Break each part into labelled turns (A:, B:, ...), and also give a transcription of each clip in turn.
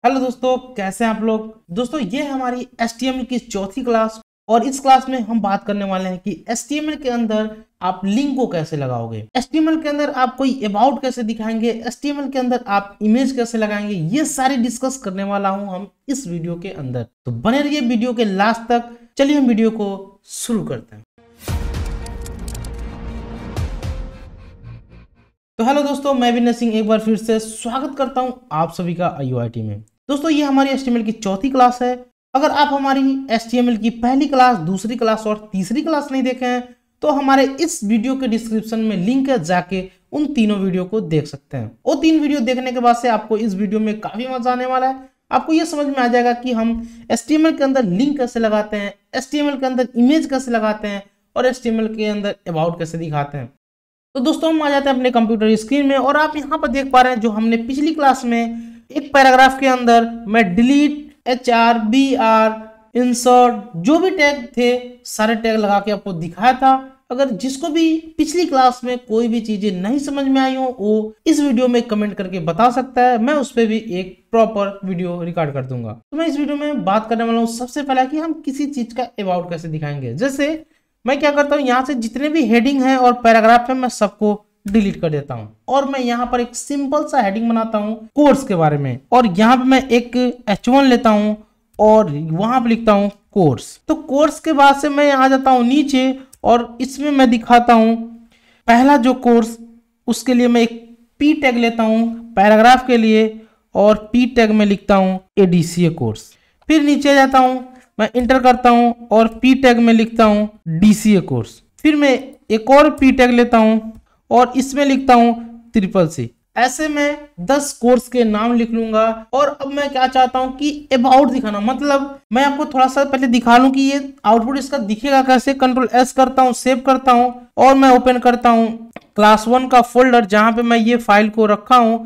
A: Hello दोस्तों, कैसे हैं आप लोग। दोस्तों ये हमारी HTML की चौथी क्लास और इस क्लास में हम बात करने वाले हैं कि HTML के अंदर आप लिंक को कैसे लगाओगे। HTML के अंदर आप कोई अबाउट कैसे दिखाएंगे, HTML के अंदर आप इमेज कैसे लगाएंगे, ये सारे डिस्कस करने वाला हूं हम इस वीडियो के अंदर। तो बने रहिए वीडियो के लास्ट तक। चलिए हम वीडियो को शुरू करते हैं। तो हेलो दोस्तों, मैं विनय सिंह एक बार फिर से स्वागत करता हूं आप सभी का IUIT में। दोस्तों ये हमारी HTML की चौथी क्लास है। अगर आप हमारी HTML की पहली क्लास, दूसरी क्लास और तीसरी क्लास नहीं देखे हैं तो हमारे इस वीडियो के डिस्क्रिप्शन में लिंक है, जाके उन तीनों वीडियो को देख सकते हैं। वो तीन वीडियो देखने के बाद से आपको इस वीडियो में काफी मजा आने वाला है। आपको ये समझ में आ जाएगा कि हम HTML के अंदर लिंक कैसे लगाते हैं, HTML के अंदर इमेज कैसे लगाते हैं और HTML के अंदर अबाउट कैसे दिखाते हैं। तो दोस्तों हम आ जाते हैं अपने कंप्यूटर स्क्रीन में और आप यहाँ पर देख पा रहे हैं जो हमने पिछली क्लास में एक पैराग्राफ के अंदर मैं डिलीट, HR, BR, इंसर्ट जो भी टैग थे सारे टैग लगा के आपको दिखाया था। अगर जिसको भी पिछली क्लास में कोई भी चीजें नहीं समझ में आई हो वो इस वीडियो में कमेंट करके बता सकता है, मैं उस पर भी एक प्रॉपर वीडियो रिकॉर्ड कर दूंगा। तो मैं इस वीडियो में बात करने वाला हूँ सबसे पहले कि हम किसी चीज का अबाउट कैसे दिखाएंगे। जैसे मैं क्या करता हूं, यहां से जितने भी हेडिंग है और पैराग्राफ है मैं सबको डिलीट कर देता हूं और मैं यहां पर एक सिंपल सा हेडिंग बनाता हूं कोर्स के बारे में और यहां पे मैं एक H1 लेता हूं और वहां पे लिखता हूं कोर्स। तो कोर्स के बाद से मैं यहां जाता हूं नीचे और इसमें मैं दिखाता हूं पहला जो कोर्स, उसके लिए मैं एक P टैग लेता हूं पैराग्राफ के लिए और P टैग में लिखता हूं ADCA कोर्स। फिर नीचे जाता हूं, मैं इंटर करता हूं और P टैग में लिखता हूं DCA कोर्स। फिर मैं एक और P टैग लेता हूं और इसमें लिखता हूं CCC। ऐसे मैं 10 कोर्स के नाम लिख लूंगा। और अब मैं क्या चाहता हूं कि अबाउट दिखाना, मतलब मैं आपको थोड़ा सा पहले दिखा लूं कि ये आउटपुट इसका दिखेगा कैसे। Ctrl+S करता हूं, सेव करता हूं और मैं ओपन करता हूं क्लास 1 का फोल्डर जहां पे मैं ये फाइल को रखा हूं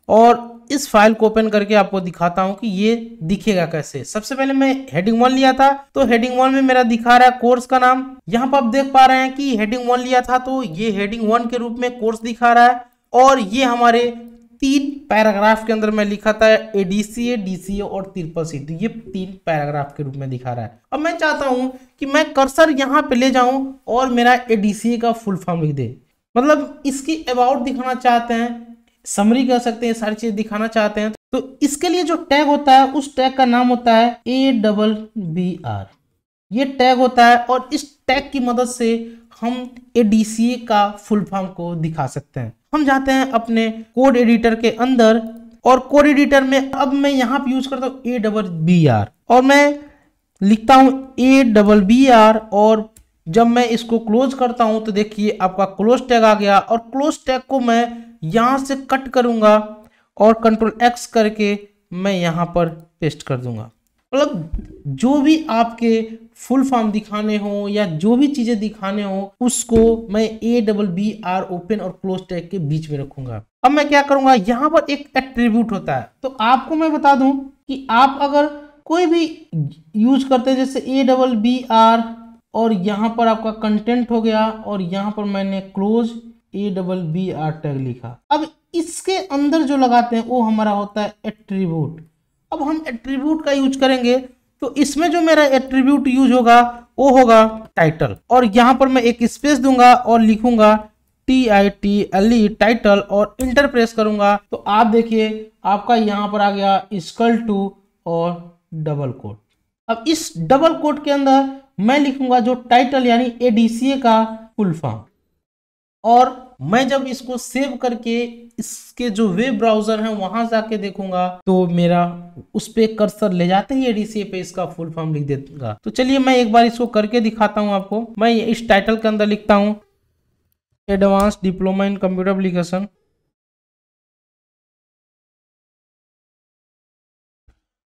A: और इस फाइल को ओपन करके आपको दिखाता हूं कि ये दिखेगा कैसे। सबसे पहले मैं हेडिंग 1 लिया था तो हेडिंग 1 में मेरा दिखा रहा है कोर्स का नाम। यहां पर आप देख पा रहे हैं कि हेडिंग 1 लिया था तो ये हेडिंग 1 के रूप में कोर्स दिखा रहा है और ये हमारे 3 पैराग्राफ के अंदर मैं लिखा था ADCA, DCA और CCC। तो ये 3 पैराग्राफ के रूप में दिखा रहा है। अब मैं चाहता हूं कि मैं कर्सर यहां पे ले जाऊं और मेरा ADCA का फुल फॉर्म लिख दे, मतलब इसकी अबाउट दिखाना चाहते हैं, समरी कर सकते हैं, सारी चीज दिखाना चाहते हैं। तो इसके लिए जो टैग होता है उस टैग का नाम होता है ABBR। ये टैग होता है और इस टैग की मदद से हम ADCA का फुल फॉर्म को दिखा सकते हैं। हम जाते हैं अपने कोड एडिटर के अंदर और कोड एडिटर में अब मैं यहाँ पे यूज करता हूँ ABBR और मैं लिखता हूँ ABBR और जब मैं इसको क्लोज करता हूं तो देखिए आपका क्लोज टैग आ गया और क्लोज टैग को मैं यहां से कट करूंगा और Ctrl+X करके मैं यहां पर पेस्ट कर दूंगा। मतलब जो भी आपके फुल फॉर्म दिखाने हो या जो भी चीजें दिखाने हो उसको मैं ABBR ओपन और क्लोज टैग के बीच में रखूंगा। अब मैं क्या करूंगा, यहां पर एक एट्रीब्यूट होता है तो आपको मैं बता दूं कि आप अगर कोई भी यूज करते हैं जैसे ABBR और यहाँ पर आपका कंटेंट हो गया और यहाँ पर मैंने क्लोज ABBR टैग लिखा। अब इसके अंदर जो लगाते हैं वो हमारा होता है एट्रीब्यूट। अब हम एट्रीब्यूट का यूज करेंगे तो इसमें जो मेरा एट्रीब्यूट यूज होगा वो होगा टाइटल और यहाँ पर मैं एक स्पेस दूंगा और लिखूंगा TITLE टाइटल और इंटर प्रेस करूंगा तो आप देखिए आपका यहाँ पर आ गया =, और डबल कोट। अब इस डबल कोट के अंदर मैं लिखूंगा जो टाइटल यानी ADCA का फुल फॉर्म और मैं जब इसको सेव करके इसके जो वेब ब्राउजर है वहां जाके देखूंगा तो मेरा उस पे कर्सर ले जाते ही ADCA पे इसका फुल फॉर्म लिख देगा। तो चलिए मैं एक बार इसको करके दिखाता हूं आपको। मैं इस टाइटल के अंदर लिखता हूं advance diploma in computer application,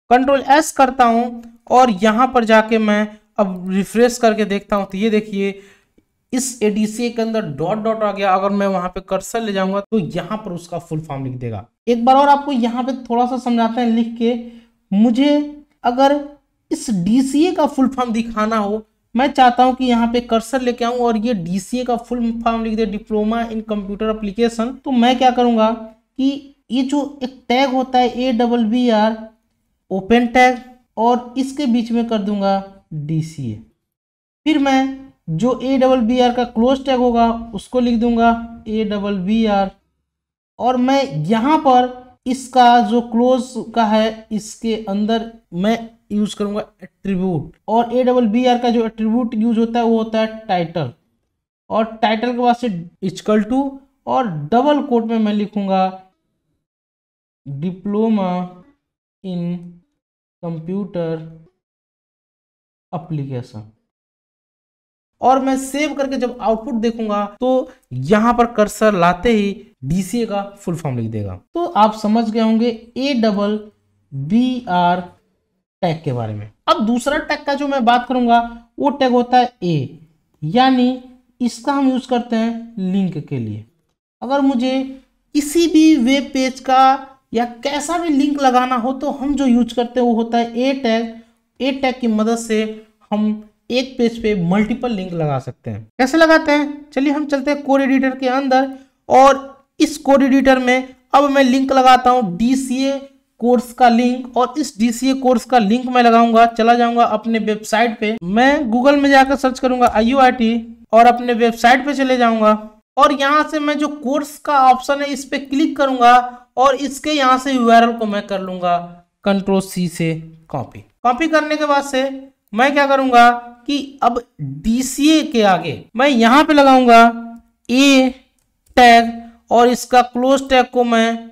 A: Ctrl+S करता हूं और यहां पर जाके मैं अब रिफ्रेश करके देखता हूं तो ये देखिए इस ADCA के अंदर डॉट डॉट आ गया। अगर मैं वहां पे कर्सर ले जाऊंगा तो यहां पर उसका फुल फॉर्म लिख देगा। एक बार और आपको यहां पे थोड़ा सा समझाते हैं लिख के। मुझे अगर इस DCA का फुल फॉर्म दिखाना हो, मैं चाहता हूं कि यहाँ पे कर्सर लेके आऊं और ये DCA का फुल फॉर्म लिख दे, डिप्लोमा इन कंप्यूटर एप्लीकेशन। तो मैं क्या करूंगा कि ये जो एक टैग होता है ABBR ओपन टैग और इसके बीच में कर दूंगा DCA। फिर मैं जो AWBR का क्लोज टैग होगा उसको लिख दूंगा AWBR, और मैं यहाँ पर इसका जो क्लोज का है इसके अंदर मैं यूज करूंगा एट्रीब्यूट, और AWBR का जो एट्रीब्यूट यूज होता है वो होता है टाइटल, और टाइटल के बाद से इक्वल टू और डबल कोट में मैं लिखूंगा डिप्लोमा इन कंप्यूटर एप्लीकेशन, और मैं सेव करके जब आउटपुट देखूंगा तो यहां पर कर्सर लाते ही DCA का फुल फॉर्म लिख देगा। तो आप समझ गए होंगे AWBR टैग के बारे में। अब दूसरा टैग का जो मैं बात करूंगा वो टैग होता है A, यानी इसका हम यूज करते हैं लिंक के लिए। अगर मुझे किसी भी वेब पेज का या कैसा भी लिंक लगाना हो तो हम जो यूज करते हैं वो होता है A टैग। A टैग की मदद से हम एक पेज पे मल्टीपल लिंक लगा सकते हैं। कैसे लगाते हैं, चलिए हम चलते हैं कोड एडिटर के अंदर, और इस कोड एडिटर में अब मैं लिंक लगाता हूं DCA कोर्स का लिंक, और इस DCA कोर्स का लिंक मैं लगाऊंगा। चला जाऊंगा अपने वेबसाइट पे, मैं गूगल में जाकर सर्च करूंगा IUIT और अपने वेबसाइट पे चले जाऊंगा, और यहां से मैं जो कोर्स का ऑप्शन है इस पे क्लिक करूंगा, और इसके यहां से URL को मैं कर लूंगा Ctrl+C से कॉपी करने के बाद से मैं क्या करूंगा कि अब DCA के आगे मैं यहां पे लगाऊंगा A टैग, और इसका क्लोज टैग को मैं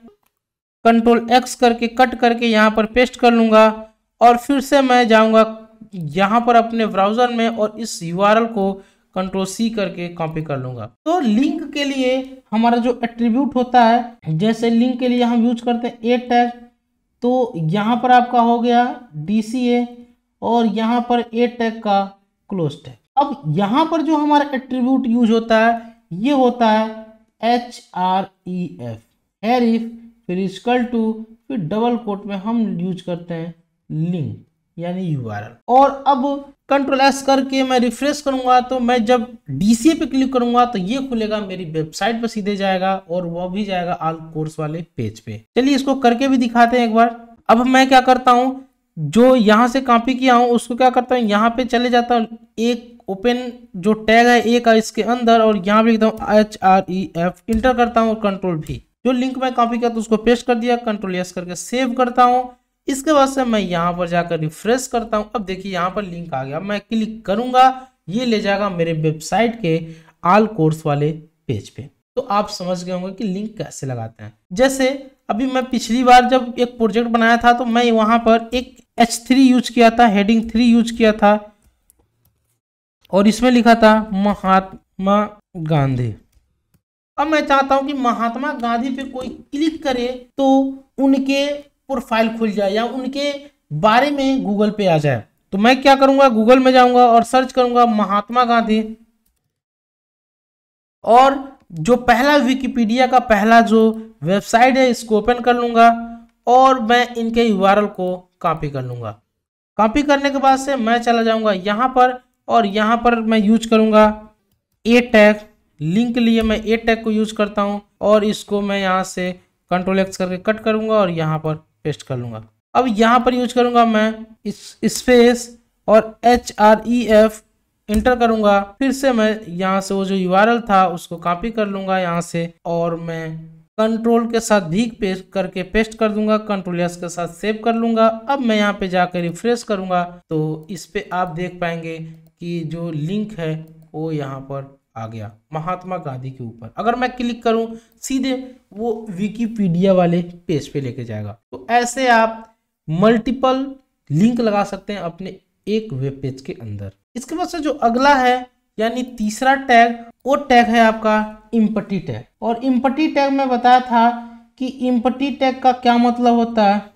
A: Ctrl+X करके कट करके यहां पर पेस्ट कर लूंगा, और फिर से मैं जाऊंगा यहां पर अपने ब्राउजर में और इस URL को Ctrl+C करके कॉपी कर लूंगा। तो लिंक के लिए हमारा जो एट्रीब्यूट होता है, जैसे लिंक के लिए हम यूज करते हैं A टैग, तो यहां पर आपका हो गया DCA, और यहां पर A टैग का क्लोज टैग। अब यहां पर जो हमारा एट्रीब्यूट यूज होता है ये होता है href, हेरिफ, फिर इक्वल टू, फिर डबल कोट में हम यूज करते हैं लिंक यानी URL। और अब Ctrl+S करके मैं रिफ्रेश करूंगा, तो मैं जब DCA पे क्लिक करूंगा तो ये खुलेगा, मेरी वेबसाइट पे सीधे जाएगा, और वह भी जाएगा ऑल कोर्स वाले पेज पे। चलिए इसको करके भी दिखाते हैं एक बार। अब मैं क्या करता हूं, जो यहां से कॉपी किया हूं उसको क्या करता हूं, यहां पे चले जाता हूं, एक ओपन जो टैग है A का इसके अंदर, और यहां पे लिखता हूं href, इंटर करता हूं Ctrl+V। जो लिंक मैं कॉपी किया तो उसको पेस्ट कर दिया, Ctrl+S करके सेव करता हूं। इसके बाद से मैं यहां पर जाकर रिफ्रेश करता हूं। अब देखिए यहां पर लिंक आ गया, मैं क्लिक करूंगा, ये ले जाएगा मेरे वेबसाइट के ऑल कोर्स वाले पेज पे। तो आप समझ गए होंगे कि लिंक कैसे लगाते हैं। जैसे अभी मैं पिछली बार जब एक प्रोजेक्ट बनाया था तो मैं वहां पर एक H3 यूज किया था, हेडिंग 3 यूज किया था, और इसमें लिखा था महात्मा गांधी। अब मैं चाहता हूं कि महात्मा गांधी पे कोई क्लिक करे तो उनके प्रोफाइल खुल जाए या उनके बारे में गूगल पे आ जाए। तो मैं क्या करूंगा, गूगल में जाऊंगा और सर्च करूंगा महात्मा गांधी, और जो पहला विकिपीडिया का पहला जो वेबसाइट है इसको ओपन कर लूंगा, और मैं इनके URL को कॉपी कर लूंगा। कॉपी करने के बाद से मैं चला जाऊंगा यहाँ पर, और यहाँ पर मैं यूज करूंगा A टैग। लिंक के लिए मैं A टैग को यूज करता हूँ, और इसको मैं यहाँ से Ctrl+X करके कट करूंगा और यहाँ पर पेस्ट कर लूंगा। अब यहाँ पर यूज करूंगा मैं इस स्पेस और href, इंटर करूंगा। फिर से मैं यहाँ से वो जो URL था उसको कॉपी कर लूंगा यहाँ से, और मैं कंट्रोल के साथ भी पेस्ट करके पेस्ट कर दूंगा, Ctrl+S के साथ सेव कर लूंगा। अब मैं यहाँ पे जाकर रिफ्रेश करूंगा तो इस पे आप देख पाएंगे कि जो लिंक है वो यहाँ पर आ गया महात्मा गांधी के ऊपर। अगर मैं क्लिक करूं सीधे वो विकिपीडिया वाले पेज पे लेके जाएगा। तो ऐसे आप मल्टीपल लिंक लगा सकते हैं अपने एक वेब पेज के अंदर। इसके बाद से जो अगला है यानी तीसरा टैग, वो टैग है आपका एम्पटी टैग। और एम्पटी टैग में बताया था कि एम्पटी टैग का क्या मतलब होता है।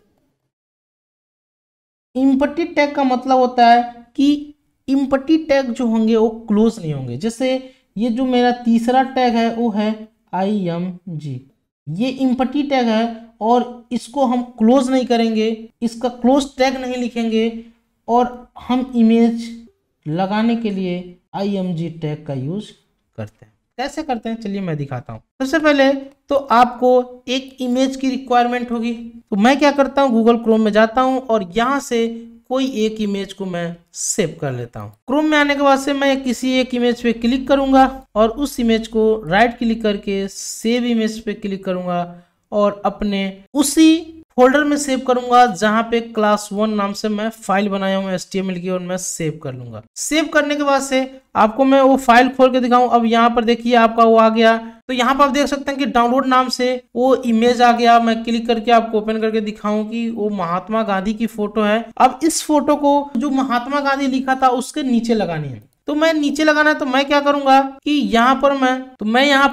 A: एम्पटी टैग का मतलब होता है कि एम्पटी टैग जो होंगे वो क्लोज नहीं होंगे। जैसे ये जो मेरा तीसरा टैग है वो है img, ये एम्पटी टैग है और इसको हम क्लोज नहीं करेंगे, इसका क्लोज टैग नहीं लिखेंगे, और हम इमेज लगाने के लिए img टैग का यूज करते हैं। कैसे करते हैं चलिए मैं दिखाता हूँ। सबसे पहले तो आपको एक इमेज की रिक्वायरमेंट होगी, तो मैं क्या करता हूँ गूगल क्रोम में जाता हूँ और यहाँ से कोई एक इमेज को मैं सेव कर लेता हूँ। क्रोम में आने के बाद से मैं किसी एक इमेज पे क्लिक करूंगा और उस इमेज को राइट क्लिक करके सेव इमेज पे क्लिक करूंगा और अपने उसी फोल्डर में सेव करूंगा जहां पे क्लास 1 नाम से मैं फाइल बनाया हूं HTML की, और मैं सेव कर लूंगा। सेव करने के बाद से आपको मैं वो फाइल खोल के दिखाऊं। अब यहाँ पर देखिए आपका वो आ गया, तो यहाँ पर आप देख सकते हैं कि डाउनलोड नाम से वो इमेज आ गया। मैं क्लिक करके आपको ओपन करके दिखाऊं कि वो महात्मा गांधी की फोटो है। अब इस फोटो को जो महात्मा गांधी लिखा था उसके नीचे लगानी है, तो मैं नीचे लगाना है तो मैं क्या करूंगा कि यहाँ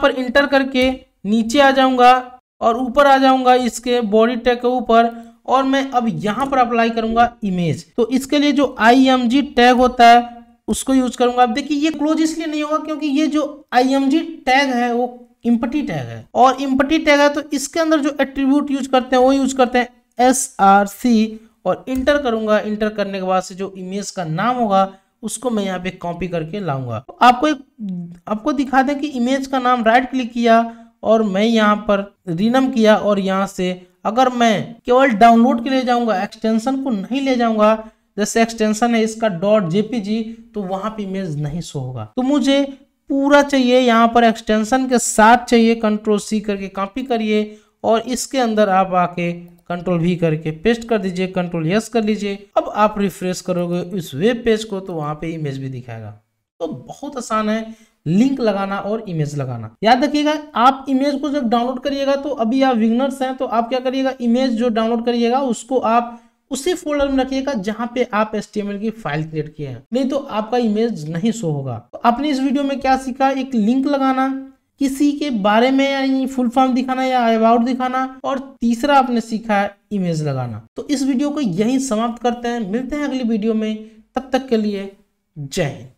A: पर इंटर करके नीचे आ जाऊंगा और ऊपर आ जाऊंगा इसके बॉडी टैग के ऊपर, और मैं अब यहाँ पर अप्लाई करूंगा इमेज। तो इसके लिए जो img टैग होता है उसको यूज करूंगा। अब देखिए ये क्लोज इसलिए नहीं होगा क्योंकि ये जो img टैग है वो इम्पटी टैग है, और इम्पटी टैग है तो इसके अंदर जो एट्रीब्यूट यूज करते हैं वो यूज करते हैं src, और इंटर करूंगा। इंटर करने के बाद से जो इमेज का नाम होगा उसको मैं यहाँ पे कॉपी करके लाऊंगा। तो आपको दिखा दें कि इमेज का नाम राइट क्लिक किया और मैं यहाँ पर रिनम किया, और यहाँ से अगर मैं केवल डाउनलोड के लिए जाऊंगा, एक्सटेंशन को नहीं ले जाऊंगा, जैसे एक्सटेंशन है इसका .jpg, तो वहां पे इमेज नहीं शो होगा। तो मुझे पूरा चाहिए, यहाँ पर एक्सटेंशन के साथ चाहिए। Ctrl+C करके कॉपी करिए और इसके अंदर आप आके Ctrl+V करके पेस्ट कर दीजिए, Ctrl+S कर लीजिए। अब आप रिफ्रेश करोगे इस वेब पेज को तो वहां पे इमेज भी दिखाएगा। तो बहुत आसान है लिंक लगाना और इमेज लगाना। याद रखिएगा आप इमेज को जब डाउनलोड करिएगा, तो अभी आप बिगिनर्स हैं तो आप क्या करिएगा, इमेज जो डाउनलोड करिएगा उसको आप उसी फोल्डर में रखिएगा जहां पे आप HTML की फाइल क्रिएट किए हैं, नहीं तो आपका इमेज नहीं शो होगा। तो आपने इस वीडियो में क्या सीखा, एक लिंक लगाना, किसी के बारे में यानी फुल फॉर्म दिखाना या अबाउट दिखाना, और तीसरा आपने सीखा है इमेज लगाना। तो इस वीडियो को यहीं समाप्त करते हैं, मिलते हैं अगली वीडियो में, तब तक के लिए जय हिंद।